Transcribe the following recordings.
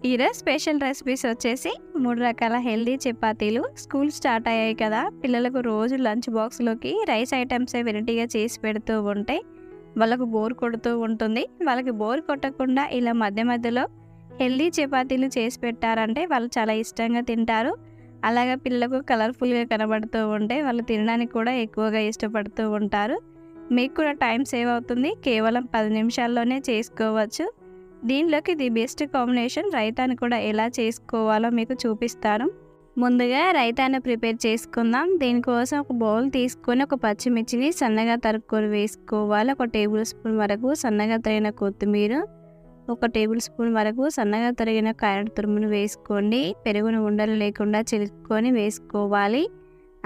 ఈరోజు special recipes వచ్చేసి 3 రకాల హెల్దీ చపాతీలు. స్కూల్ స్టార్ట్ అయ్యాయి కదా, పిల్లలకు రోజు లంచ్ బాక్స్లోకి రైస్ ఐటమ్సే వెరైటీగా చేసి పెడుతూ ఉంటే వాళ్ళకు బోర్ కొడుతూ ఉంటుంది. వాళ్ళకి బోర్ కొట్టకుండా ఇలా మధ్య మధ్యలో హెల్దీ చపాతీలు చేసి పెట్టారంటే వాళ్ళు చాలా ఇష్టంగా తింటారు. అలాగే పిల్లలకు కలర్ఫుల్గా కనబడుతూ ఉంటే వాళ్ళు తినడానికి కూడా ఎక్కువగా ఇష్టపడుతూ ఉంటారు. మీకు కూడా టైం సేవ్ అవుతుంది. కేవలం 10 నిమిషాల్లోనే చేసుకోవచ్చు. దీనిలోకి ది బెస్ట్ కాంబినేషన్ రైతాను కూడా ఎలా చేసుకోవాలో మీకు చూపిస్తాను. ముందుగా రైతాను ప్రిపేర్ చేసుకుందాం. దీనికోసం ఒక బౌల్ తీసుకొని ఒక పచ్చిమిర్చిని సన్నగా తరుక్కొని వేసుకోవాలి. 1 టేబుల్ స్పూన్ వరకు సన్నగా తరిగిన కొత్తిమీర, 1 టేబుల్ స్పూన్ వరకు సన్నగా తరిగిన క్యారెట్ తురుమును వేసుకోండి. పెరుగును ఉండలు లేకుండా చిలుక్కొని వేసుకోవాలి.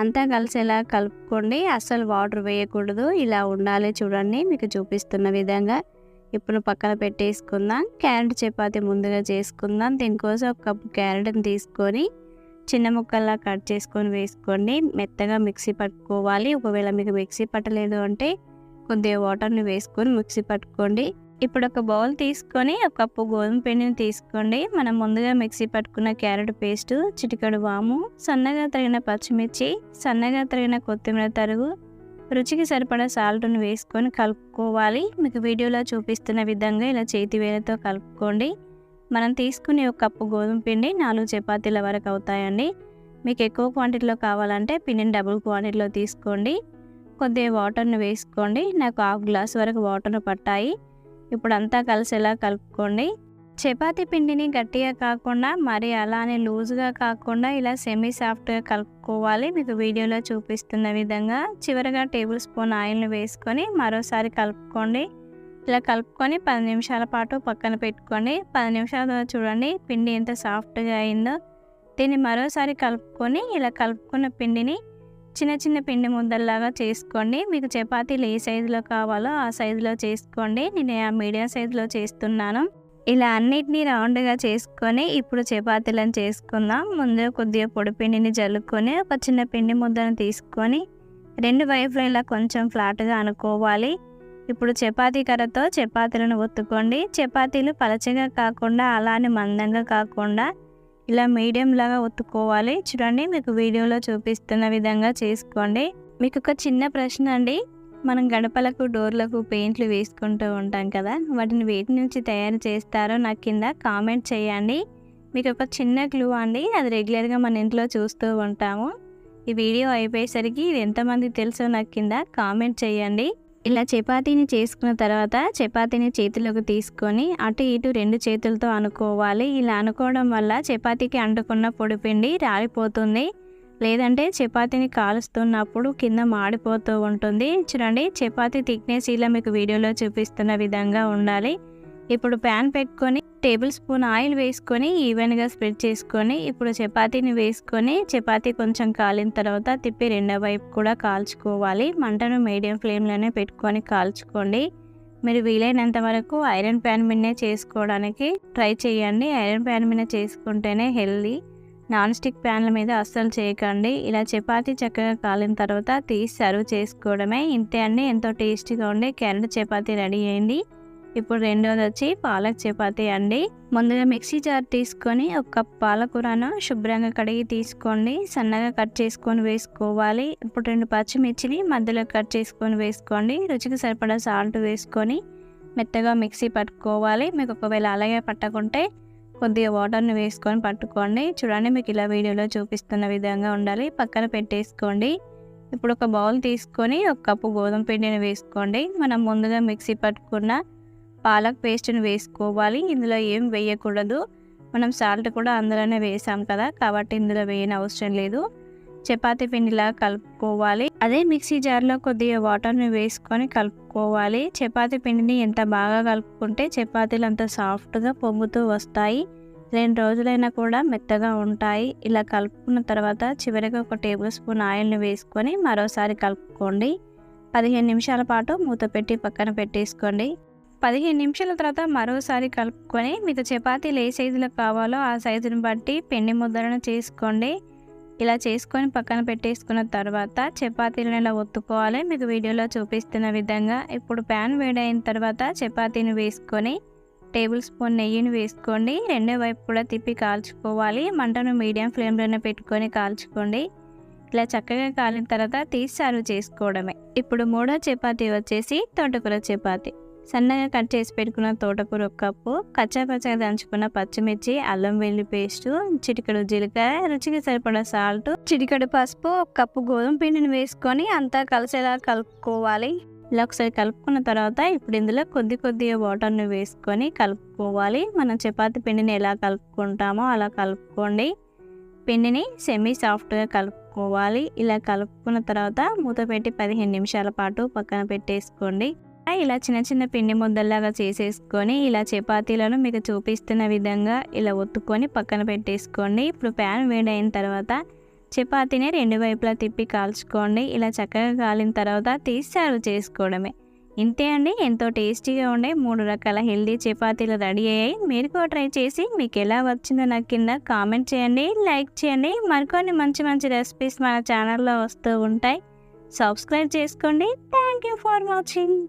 అంతా కలిసేలా కలుపుకోండి. అస్సలు వాటర్ వేయకూడదు. ఇలా ఉండాలి చూడండి, మీకు చూపిస్తున్న విధంగా. ఇప్పుడు పక్కన పెట్టేసుకుందాం. క్యారెట్ చపాతీ ముందుగా చేసుకుందాం. దీనికోసం 1 కప్పు క్యారెట్ని తీసుకొని చిన్న ముక్కల్లా కట్ చేసుకొని వేసుకోండి. మెత్తగా మిక్సీ పట్టుకోవాలి. ఒకవేళ మీకు మిక్సీ పట్టలేదు అంటే కొద్దిగా వాటర్ని వేసుకొని మిక్సీ పట్టుకోండి. ఇప్పుడు ఒక బౌల్ తీసుకొని 1 కప్పు గోధుమ పిండిని తీసుకోండి. మనం ముందుగా మిక్సీ పట్టుకున్న క్యారెట్ పేస్టు, చిటికెడు వాము, సన్నగా తరిగిన పచ్చిమిర్చి, సన్నగా తరిగిన కొత్తిమీర తరుగు, రుచికి సరిపడా సాల్ట్ను వేసుకొని కలుపుకోవాలి. మీకు వీడియోలో చూపిస్తున్న విధంగా ఇలా చేతి వేలతో కలుపుకోండి. మనం తీసుకునే 1 కప్పు గోధుమ పిండి 4 చపాతీల వరకు అవుతాయండి. మీకు ఎక్కువ క్వాంటిటీలో కావాలంటే పిండిని డబుల్ క్వాంటిటీలో తీసుకోండి. కొద్దిగా వాటర్ని వేసుకోండి. నాకు 1/2 గ్లాస్ వరకు వాటర్ పట్టాయి. ఇప్పుడు అంతా కలిసేలా కలుపుకోండి. చపాతీ పిండిని గట్టిగా కాకుండా మరి అలానే లూజ్గా కాకుండా ఇలా సెమీ సాఫ్ట్గా కలుపుకోవాలి. మీకు వీడియోలో చూపిస్తున్న విధంగా. చివరగా టేబుల్ స్పూన్ ఆయిల్ని వేసుకొని మరోసారి కలుపుకోండి. ఇలా కలుపుకొని 10 నిమిషాల పాటు పక్కన పెట్టుకోండి. 10 నిమిషాల తర్వాత చూడండి పిండి ఎంత సాఫ్ట్గా అయిందో. దీన్ని మరోసారి కలుపుకొని ఇలా కలుపుకున్న పిండిని చిన్న చిన్న పిండి ముద్దల్లాగా చేసుకోండి. మీకు చపాతీలు ఏ సైజులో కావాలో ఆ సైజులో చేసుకోండి. నేను ఆ మీడియం సైజులో చేస్తున్నాను. ఇలా అన్నిటినీ రౌండ్గా చేసుకొని ఇప్పుడు చపాతీలను చేసుకుందాం. ముందు కొద్దిగా పొడి పిండిని జల్లుకొని ఒక చిన్న పిండి ముద్దను తీసుకొని 2 వైపులా ఇలా కొంచెం ఫ్లాట్గా అనుకోవాలి. ఇప్పుడు చపాతీ కర్రతో చపాతీలను ఒత్తుకోండి. చపాతీలు పలచగా కాకుండా అలానే మందంగా కాకుండా ఇలా మీడియం లాగా ఒత్తుకోవాలి. చూడండి, మీకు వీడియోలో చూపిస్తున్న విధంగా చేసుకోండి. మీకు ఒక చిన్న ప్రశ్న అండి, మనం గడపలకు డోర్లకు పెయింట్లు వేసుకుంటూ ఉంటాం కదా, వాటిని వేటి నుంచి తయారు చేస్తారో నాకు కింద కామెంట్ చేయండి. మీకు ఒక చిన్న క్లూ అండి, అది రెగ్యులర్గా మన ఇంట్లో చూస్తూ ఉంటాము. ఈ వీడియో అయిపోయేసరికి ఇది ఎంతమంది తెలుసో నాకు కింద కామెంట్ చేయండి. ఇలా చపాతీని చేసుకున్న తర్వాత చపాతీని చేతిలోకి తీసుకొని అటు ఇటు 2 చేతులతో అనుకోవాలి. ఇలా అనుకోవడం వల్ల చపాతీకి అంటుకున్న పొడిపిండి రాలిపోతుంది. లేదంటే చపాతీని కాలుస్తున్నప్పుడు కింద మాడిపోతూ ఉంటుంది. చూడండి, చపాతీ థిక్నెస్ ఇలా మీకు వీడియోలో చూపిస్తున్న విధంగా ఉండాలి. ఇప్పుడు ప్యాన్ పెట్టుకొని టేబుల్ స్పూన్ ఆయిల్ వేసుకొని ఈవెన్గా స్ప్రెడ్ చేసుకొని ఇప్పుడు చపాతీని వేసుకొని చపాతీ కొంచెం కాలిన తర్వాత తిప్పి రెండో వైపు కూడా కాల్చుకోవాలి. మంటను మీడియం ఫ్లేమ్లోనే పెట్టుకొని కాల్చుకోండి. మీరు వీలైనంత వరకు ఐరన్ ప్యాన్ మీదనే చేసుకోవడానికి ట్రై చేయండి. ఐరన్ ప్యాన్ మీద చేసుకుంటేనే హెల్దీ. నాన్ స్టిక్ ప్యాన్ల మీద అస్సలు చేయకండి. ఇలా చపాతీ చక్కగా కాలిన తర్వాత తీసి సర్వ్ చేసుకోవడమే. ఇంతే అండి, ఎంతో టేస్టీగా ఉండే క్యారెట్ చపాతీ రెడీ అయింది. ఇప్పుడు రెండోది వచ్చి పాలక్ చపాతీ అండి. ముందుగా మిక్సీ జార్ తీసుకొని 1 కప్ పాలకూరను శుభ్రంగా కడిగి తీసుకోండి. సన్నగా కట్ చేసుకొని వేసుకోవాలి. ఇప్పుడు 2 పచ్చిమిర్చిని మధ్యలో కట్ చేసుకొని వేసుకోండి. రుచికి సరిపడా సాల్ట్ వేసుకొని మెత్తగా మిక్సీ పట్టుకోవాలి. మీకు ఒకవేళ అలాగే పట్టకుంటే కొద్దిగా వాటర్ని వేసుకొని పట్టుకోండి. చూడండి, మీకు ఇలా వీడియోలో చూపిస్తున్న విధంగా ఉండాలి. పక్కన పెట్టేసుకోండి. ఇప్పుడు ఒక బౌల్ తీసుకొని 1 కప్పు గోధుమ పిండిని వేసుకోండి. మనం ముందుగా మిక్సీ పట్టుకున్న పాలక్ పేస్ట్ని వేసుకోవాలి. ఇందులో ఏం వేయకూడదు. మనం సాల్ట్ కూడా అందులోనే వేసాం కదా, కాబట్టి ఇందులో వేయని అవసరం లేదు. చపాతీ పిండిలా కలుపుకోవాలి. అదే మిక్సీ జార్లో కొద్దిగా వాటర్ని వేసుకొని కలుపుకోవాలి. చపాతీ పిండిని ఎంత బాగా కలుపుకుంటే చపాతీలు అంత సాఫ్ట్గా పొంగుతూ వస్తాయి. 2 రోజులైనా కూడా మెత్తగా ఉంటాయి. ఇలా కలుపుకున్న తర్వాత చివరిగా 1 టేబుల్ స్పూన్ ఆయిల్ని వేసుకొని మరోసారి కలుపుకోండి. 15 నిమిషాల పాటు మూత పెట్టి పక్కన పెట్టేసుకోండి. 15 నిమిషాల తర్వాత మరోసారి కలుపుకొని మీకు చపాతీలు ఏ సైజులో కావాలో ఆ సైజుని బట్టి పిండి ముద్దలను చేసుకోండి. ఇలా చేసుకొని పక్కన పెట్టేసుకున్న తర్వాత చపాతీలను ఇలా ఒత్తుకోవాలి. మీకు వీడియోలో చూపిస్తున్న విధంగా. ఇప్పుడు ప్యాన్ వేడైన తర్వాత చపాతీని వేసుకొని టేబుల్ స్పూన్ నెయ్యిని వేసుకోండి. రెండో వైపు కూడా తిప్పి కాల్చుకోవాలి. మంటను మీడియం ఫ్లేమ్లోనే పెట్టుకొని కాల్చుకోండి. ఇలా చక్కగా కాలిన తర్వాత తీసి సర్వ్ చేసుకోవడమే. ఇప్పుడు మూడో చపాతీ వచ్చేసి తోటకూర చపాతీ. సన్నగా కట్ చేసి పెట్టుకున్న తోటకూర 1 కప్పు, కచ్చాపచ్చగా దంచుకున్న పచ్చిమిర్చి, అల్లం వెల్లుల్లి పేస్టు, చిటికెడు జీలకర్ర, రుచికి సరిపడా సాల్ట్, చిటికెడు పసుపు, 1 కప్పు గోధుమ పిండిని వేసుకొని అంతా కలిసేలా కలుపుకోవాలి. ఇలా ఒకసారి కలుపుకున్న తర్వాత ఇప్పుడు ఇందులో కొద్దిగా వాటర్ని వేసుకొని కలుపుకోవాలి. మనం చపాతీ పిండిని ఎలా కలుపుకుంటామో అలా కలుపుకోండి. పిండిని సెమీ సాఫ్ట్గా కలుపుకోవాలి. ఇలా కలుపుకున్న తర్వాత మూత పెట్టి 15 నిమిషాల పాటు పక్కన పెట్టేసుకోండి. ఇలా చిన్న పిండి ముద్దల్లాగా చేసేసుకొని ఇలా చపాతీలను మీకు చూపిస్తున్న విధంగా ఇలా ఒత్తుకొని పక్కన పెట్టేసుకోండి. ఇప్పుడు ప్యాన్ వేడైన తర్వాత చపాతీని 2 వైపులా తిప్పి కాల్చుకోండి. ఇలా చక్కగా కాలిన తర్వాత తీసి సర్వ్ చేసుకోవడమే. ఇంతే అండి, ఎంతో టేస్టీగా ఉండే 3 రకాల హెల్దీ చపాతీలు రెడీ అయ్యాయి. మీరు కూడా ట్రై చేసి మీకు ఎలా వచ్చిందో నాకు కింద కామెంట్ చేయండి, లైక్ చేయండి. మరికొన్ని మంచి రెసిపీస్ మన ఛానల్లో వస్తూ ఉంటాయి. సబ్స్క్రైబ్ చేసుకోండి. Thank you for watching.